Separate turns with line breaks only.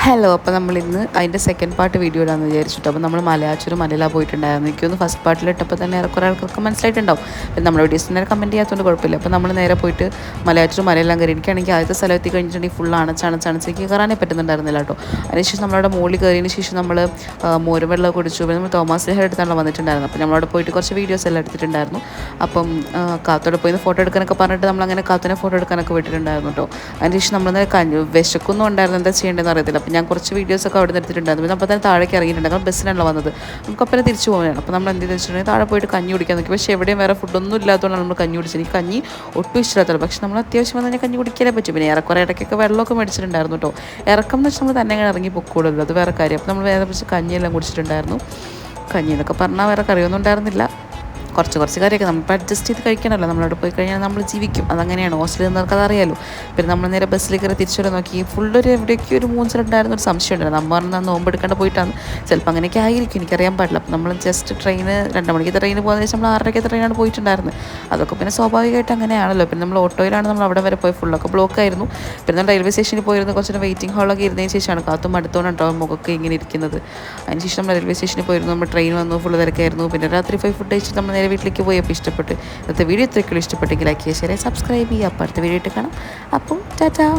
Hello, അപ്പോൾ നമ്മളിന്ന് അതിൻ്റെ സെക്കൻഡ് പാർട്ട് വീഡിയോ ഇടാമെന്ന് വിചാരിച്ചിട്ട്. അപ്പോൾ നമ്മൾ മലയാറ്റൂർ മലയിലാണ് പോയിട്ടുണ്ടായിരുന്നു. എനിക്കൊന്ന് ഫസ്റ്റ് പാർട്ടിലിട്ടപ്പോൾ തന്നെ കുറേ ആൾക്കൊക്കെ മനസ്സിലായിട്ടുണ്ടാവും. പിന്നെ നമ്മുടെ വീഡിയോസ് നേരെ കമൻറ്റ് ചെയ്യാത്തതുകൊണ്ട് കുഴപ്പമില്ല. അപ്പോൾ നമ്മൾ നേരെ പോയിട്ട് മലയാറ്റൂർ മലയെല്ലാം കയറി. എനിക്കാണെങ്കിൽ ആദ്യത്തെ സ്ഥലത്ത് കഴിഞ്ഞിട്ടുണ്ടെങ്കിൽ ഫുൾ അണച്ചണച്ച് എനിക്ക് കയറാനേ പറ്റുന്നുണ്ടായിരുന്നില്ല കേട്ടോ. അതിനുശേഷം നമ്മളവിടെ മുകളിൽ കയറിയതിന് ശേഷം നമ്മൾ മോരും വെള്ളം കുടിച്ചു. പിന്നെ നമ്മൾ തോമസ് ലേഹ എടുത്താണ് വന്നിട്ടുണ്ടായിരുന്നു. അപ്പോൾ നമ്മളവിടെ പോയിട്ട് കുറച്ച് വീഡിയോസ് എല്ലാം എടുത്തിട്ടുണ്ടായിരുന്നു. അപ്പം കാത്തോടെ പോയി ഫോട്ടോ എടുക്കാനൊക്കെ പറഞ്ഞിട്ട് നമ്മളങ്ങനെ കാത്തോനെ ഫോട്ടോ എടുക്കാനൊക്കെ വിട്ടിട്ടുണ്ടായിരുന്നു കേട്ടോ. അതിനുശേഷം നമ്മളെന്നാൽ വിശക്കൊന്നും ഉണ്ടായിരുന്നു, എന്താ ചെയ്യേണ്ടതെന്ന് അറിയത്തില്ല. അപ്പോൾ ഞാൻ കുറച്ച് വീഡിയോസൊക്കെ അവിടെ നിന്ന് എടുത്തിട്ടുണ്ടായിരുന്നു. പിന്നെ അപ്പോൾ തന്നെ താഴേക്ക് ഇറങ്ങിയിട്ടുണ്ട്. കാരണം ബസ്സിനാണല്ലോ വന്നത്, നമുക്ക് അപ്പം തിരിച്ചു പോകാനാണ്. അപ്പോൾ നമ്മൾ എന്ത് വെച്ചിട്ടുണ്ടെങ്കിൽ താഴെ പോയിട്ട് കഞ്ഞി കുടിക്കാൻ നോക്കി. പക്ഷേ എവിടെയും വേറെ ഫുഡൊന്നും ഇല്ലാത്തതുകൊണ്ടാണ് നമ്മൾ കഞ്ഞി കുടിച്ചത്. എനിക്ക് കഞ്ഞി ഒട്ടും ഇഷ്ടമില്ലാത്തല്ലോ, പക്ഷേ നമ്മൾ അത്യാവശ്യം വന്ന് കഴിഞ്ഞാൽ കഞ്ഞി കുടിക്കാനേ പറ്റും. പിന്നെ ഏറെക്കുറെ ഇടയ്ക്കൊക്കെ വെള്ളമൊക്കെ മേടിച്ചിട്ടുണ്ടായിരുന്നു കേട്ടോ. ഇറക്കം എന്ന് വെച്ചാൽ നമ്മൾ തന്നെ അങ്ങനെ ഇറങ്ങി പൊക്കോളല്ലോ, അത് വേറെ കാര്യം. അപ്പോൾ നമ്മൾ വേറെ പിടിച്ച് കഞ്ഞിയെല്ലാം കുടിച്ചിട്ടുണ്ടായിരുന്നു. കഞ്ഞി എന്നൊക്കെ പറഞ്ഞാൽ വേറെ കറിയൊന്നും ഉണ്ടായിരുന്നില്ല. കുറച്ച് കാര്യമൊക്കെ നമ്മളിപ്പോൾ അഡ്ജസ്റ്റ് ചെയ്ത് കഴിക്കണമല്ലോ. നമ്മളവിടെ പോയി കഴിഞ്ഞാൽ നമ്മൾ ജീവിക്കും, അതങ്ങനെയാണ്. ഹോസ്റ്റലിൽ നിന്നവർക്ക് അതറിയാലോ. പിന്നെ നമ്മൾ നേരെ ബസ്സിൽ കയറി തിരിച്ചു വരെ നോക്കി. ഫുള്ളൊരു എവിടേക്ക് ഒരു മൂന്നിലുണ്ടായിരുന്ന ഒരു സംശയം ഉണ്ടായിരുന്നു. നമ്മൾ പറഞ്ഞാൽ നോമ്പെടുക്കാണ്ട് പോയിട്ടാണ്, ചിലപ്പോൾ അങ്ങനെയൊക്കെ ആയിരിക്കും, എനിക്കറിയാൻ പാടില്ല. അപ്പം നമ്മൾ ജസ്റ്റ് ട്രെയിന് 2 മണിക്ക് ട്രെയിന് പോകുന്ന ശേഷം നമ്മൾ 6:30 ട്രെയിനാണ് പോയിട്ടുണ്ടായിരുന്നത്. അതൊക്കെ പിന്നെ സ്വാഭാവികമായിട്ട് അങ്ങനെയാണല്ലോ. പിന്നെ നമ്മൾ ഓട്ടോയിലാണ് നമ്മൾ അവിടെ വരെ പോയി, ഫുള്ളൊക്കെ ബ്ലോക്കായിരുന്നു. പിന്നെ നമ്മൾ റെയിൽവേ സ്റ്റേഷനിൽ പോയിരുന്നു. കുറച്ച് വെയിറ്റിംഗ് ഹാളൊക്കെ ഇരുന്നതിന് ശേഷമാണ് കാത്തും അടുത്തോണ്ടാവും മുഖമൊക്കെ ഇങ്ങനെ ഇരിക്കുന്നത്. അതിനുശേഷം നമ്മൾ റെയിൽവേ സ്റ്റേഷനിൽ പോയിരുന്നു. നമ്മൾ ട്രെയിൻ വന്നു, ഫുള്ള് തിരക്കായിരുന്നു. പിന്നെ രാത്രി ഫുഡ് കഴിച്ചിട്ട് നമ്മൾ നേരെ വീട്ടിലേക്ക് പോയപ്പോൾ ഇഷ്ടപ്പെട്ട്. ഇന്നത്തെ വീഡിയോ ഇത്രയ്ക്കുള്ള ഇഷ്ടപ്പെട്ടെങ്കിൽ ലൈക്ക് ചെയ്യുക, ഷെയർ ചെയ്യുക, സബ്സ്ക്രൈബ് ചെയ്യുക. അപ്പോൾ അടുത്ത വീഡിയോ ഇട്ട് കാണാം. അപ്പം ടാറ്റാ.